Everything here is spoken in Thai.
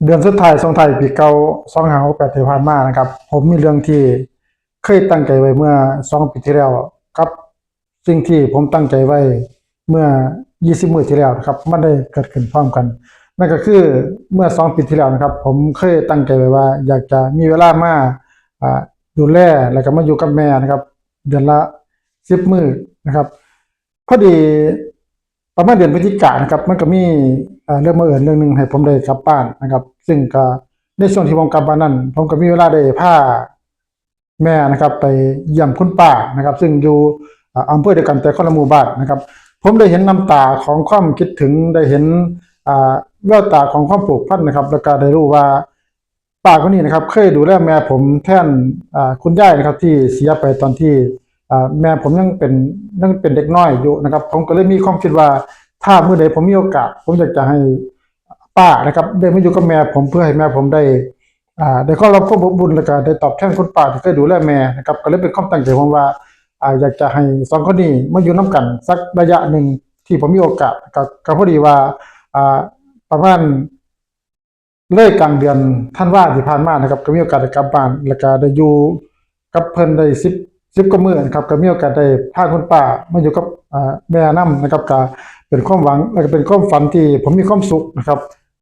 เดือนสุดท้ายส่งท้ายปีเก่า2568ที่ผ่านมานะครับผมมีเรื่องที่เคยตั้งใจไว้เมื่อ2 ปีที่แล้วกับสิ่งที่ผมตั้งใจไว้เมื่อ20มื้อที่แล้วนะครับมันได้เกิดขึ้นพร้อมกันนั่นก็คือเมื่อ2 ปีที่แล้วนะครับผมเคยตั้งใจไว้ว่าอยากจะมีเวลามาดูแลแล้วก็มาอยู่กับแม่นะครับเดือนละ10มื้อนะครับพอดีประมาณเดือนพฤศจิกายนนะครับมันก็มีเรื่องมาเอิญเรื่องหนึ่งให้ผมได้กลับบ้านนะครับซึ่งก็ในช่วงที่ผมกลับบ้านนั้นผมก็มีเวลาได้พาแม่นะครับไปเยี่ยมคุณป้านะครับซึ่งอยู่อำเภอเดียวกันแต่คนละหมู่บ้านนะครับผมได้เห็นน้ำตาของความคิดถึงได้เห็นแววตาของความผูกพันนะครับแล้วก็ได้รู้ว่าป้าคนนี้นะครับเคยดูแลแม่ผมแทนคุณยายนะครับที่เสียไปตอนที่แม่ผมยังเป็นเด็กน้อยอยู่นะครับผมก็เลยมีความคิดว่าถ้าเมื่อใดผมมีโอกาสผมอยากจะให้ป้านะครับได้มาอยู่กับแม่ผมเพื่อให้แม่ผมได้ขอรับความอบอุ่นแล้วก็ได้ตอบแทนคุณป้าที่เคยดูแลแม่นะครับก็เลยเป็นความตั้งใจผมว่าอยากจะให้สองคนนี้มาอยู่น้ากันสักระยะหนึ่งที่ผมมีโอกาสก็พอดีว่าอ่าประมาณเลยกลางเดือนธันวาที่ผ่านมานะครับก็มีโอกาสได้กลับบ้านแล้วก็ได้อยู่กับเพิ่นได้10กว่ามื้อนะครับก็มีโอกาสได้พาคุณป้ามาอยู่กับแม่นำนะครับก็เป็นความหวังแล้วก็เป็นความฝันที่ผมมีความสุขนะครับ